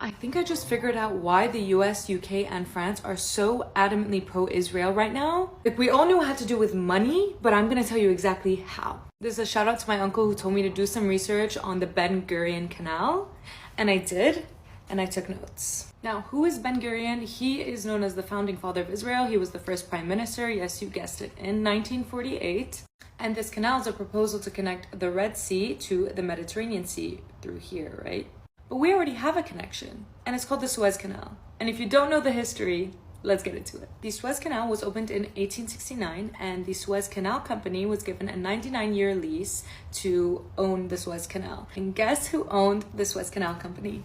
I think I just figured out why the US, UK, and France are so adamantly pro-Israel right now. Like, we all knew it had to do with money, but I'm gonna tell you exactly how. This is a shout out to my uncle who told me to do some research on the Gurion Canal, and I did, and I took notes. Now, who is Ben Gurion? He is known as the founding father of Israel. He was the first prime minister, yes, you guessed it, in 1948. And this canal is a proposal to connect the Red Sea to the Mediterranean Sea through here, right? But we already have a connection, and it's called the Suez Canal. And if you don't know the history, let's get into it. The Suez Canal was opened in 1869, and the Suez Canal Company was given a 99-year lease to own the Suez Canal. And guess who owned the Suez Canal Company?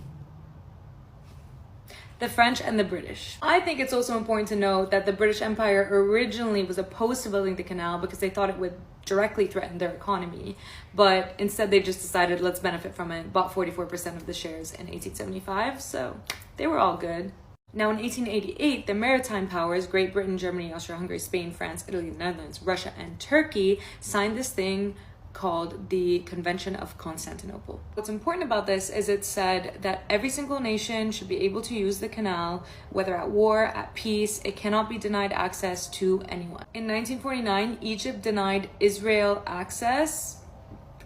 The French and the British. I think it's also important to note that the British Empire originally was opposed to building the canal because they thought it would directly threaten their economy, but instead they just decided, let's benefit from it, bought 44% of the shares in 1875, so they were all good. Now in 1888, the maritime powers, Great Britain, Germany, Austria-Hungary, Spain, France, Italy, the Netherlands, Russia, and Turkey signed this thing called the Convention of Constantinople. What's important about this is it said that every single nation should be able to use the canal, whether at war, at peace. It cannot be denied access to anyone. In 1949, Egypt denied Israel access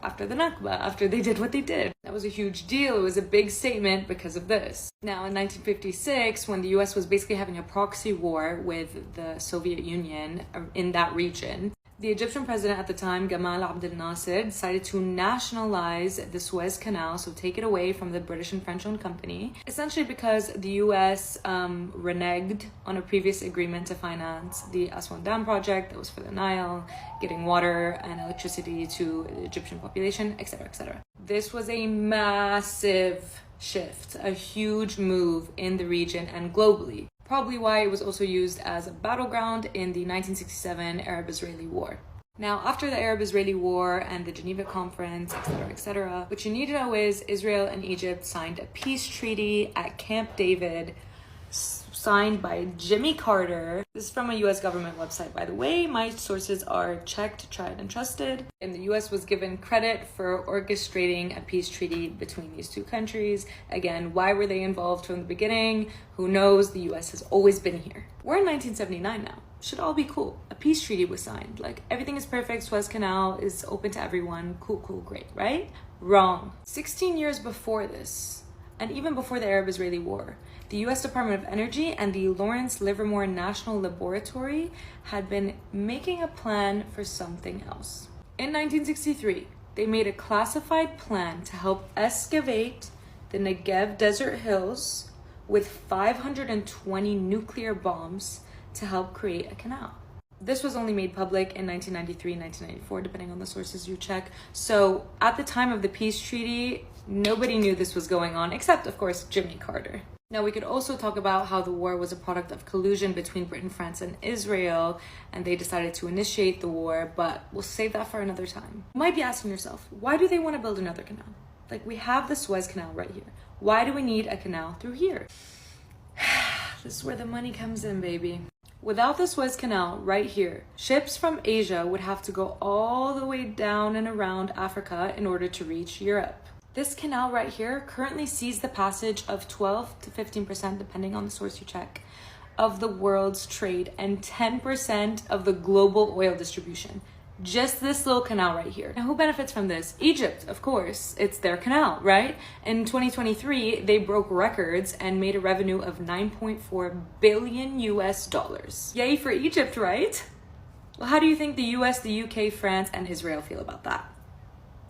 after the Nakba, after they did what they did. That was a huge deal. It was a big statement because of this. Now in 1956, when the US was basically having a proxy war with the Soviet Union in that region, the Egyptian president at the time, Gamal Abdel Nasser, decided to nationalize the Suez Canal, so take it away from the British and French-owned company, essentially because the US reneged on a previous agreement to finance the Aswan Dam project that was for the Nile, getting water and electricity to the Egyptian population, etc., etc. This was a massive shift, a huge move in the region and globally. Probably why it was also used as a battleground in the 1967 Arab-Israeli War. Now, after the Arab-Israeli War and the Geneva Conference, etc., what you need to know is Israel and Egypt signed a peace treaty at Camp David, signed by Jimmy Carter. This is from a US government website, by the way. My sources are checked, tried, and trusted. And the US was given credit for orchestrating a peace treaty between these two countries. Again, why were they involved from the beginning? Who knows? The US has always been here. We're in 1979 now. Should all be cool. A peace treaty was signed. Like, everything is perfect. Suez Canal is open to everyone. Cool, cool, great, right? Wrong. 16 years before this, and even before the Arab-Israeli War, the US Department of Energy and the Lawrence Livermore National Laboratory had been making a plan for something else. In 1963, they made a classified plan to help excavate the Negev desert hills with 520 nuclear bombs to help create a canal. This was only made public in 1993, 1994, depending on the sources you check. So at the time of the peace treaty, nobody knew this was going on, except, of course, Jimmy Carter. Now, we could also talk about how the war was a product of collusion between Britain, France, and Israel, and they decided to initiate the war, but we'll save that for another time. You might be asking yourself, why do they want to build another canal? Like, we have the Suez Canal right here. Why do we need a canal through here? This is where the money comes in, baby. Without the Suez Canal right here, ships from Asia would have to go all the way down and around Africa in order to reach Europe. This canal right here currently sees the passage of 12 to 15%, depending on the source you check, of the world's trade and 10% of the global oil distribution. Just this little canal right here. Now, who benefits from this? Egypt, of course. It's their canal, right? In 2023, they broke records and made a revenue of $9.4 billion US. Yay for Egypt, right? Well, how do you think the US, the UK, France, and Israel feel about that?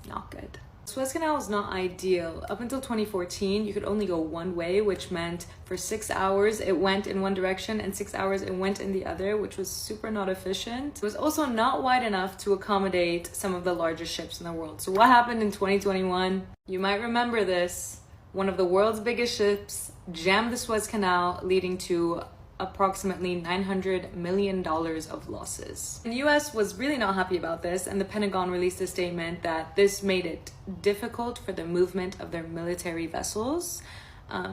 Not good. Suez Canal is not ideal. Up until 2014, you could only go one way, which meant for 6 hours it went in one direction and 6 hours it went in the other, which was super not efficient. It was also not wide enough to accommodate some of the largest ships in the world. So what happened in 2021? You might remember this. One of the world's biggest ships jammed the Suez Canal, leading to approximately $900 million of losses. The US was really not happy about this, and the Pentagon released a statement that this made it difficult for the movement of their military vessels,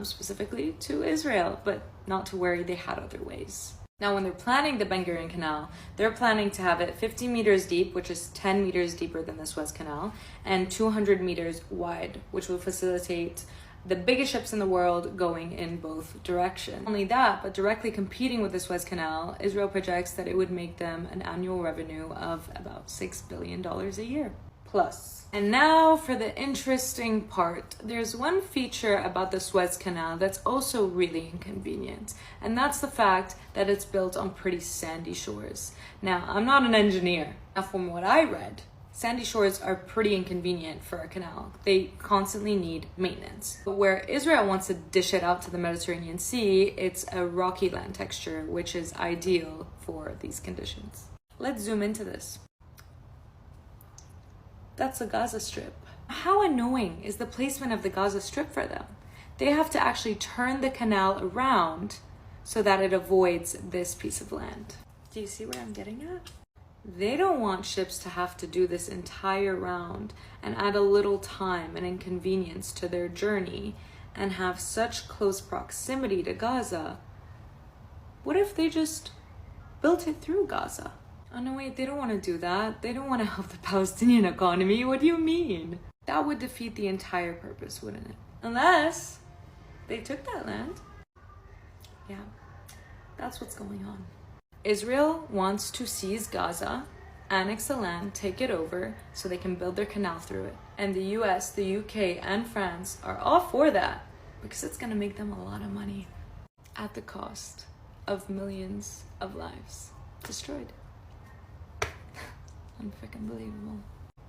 specifically to Israel, but not to worry, they had other ways. Now, when they're planning the Ben Gurion Canal, they're planning to have it 50 meters deep, which is 10 meters deeper than the Suez Canal, and 200 meters wide, which will facilitate the biggest ships in the world going in both directions. Not only that, but directly competing with the Suez Canal, Israel projects that it would make them an annual revenue of about $6 billion a year. Plus. And now for the interesting part. There's one feature about the Suez Canal that's also really inconvenient, and that's the fact that it's built on pretty sandy shores. Now, I'm not an engineer. Now, from what I read, sandy shores are pretty inconvenient for a canal. They constantly need maintenance. But where Israel wants to dish it out to the Mediterranean Sea, it's a rocky land texture, which is ideal for these conditions. Let's zoom into this. That's the Gaza Strip. How annoying is the placement of the Gaza Strip for them? They have to actually turn the canal around so that it avoids this piece of land. Do you see where I'm getting at? They don't want ships to have to do this entire round and add a little time and inconvenience to their journey and have such close proximity to Gaza. What if they just built it through Gaza? Oh no, wait, they don't want to do that. They don't want to help the Palestinian economy. What do you mean? That would defeat the entire purpose, wouldn't it? Unless they took that land. Yeah, that's what's going on. Israel wants to seize Gaza, annex the land, take it over, so they can build their canal through it. And the US, the UK, and France are all for that because it's going to make them a lot of money at the cost of millions of lives destroyed. Unfreaking believable.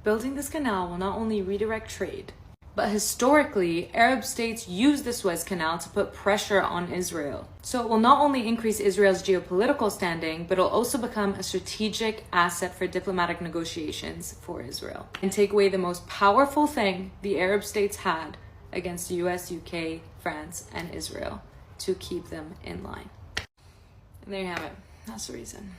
Building this canal will not only redirect trade, but historically, Arab states used the Suez Canal to put pressure on Israel. So it will not only increase Israel's geopolitical standing, but it'll also become a strategic asset for diplomatic negotiations for Israel and take away the most powerful thing the Arab states had against the US, UK, France, and Israel to keep them in line. And there you have it. That's the reason.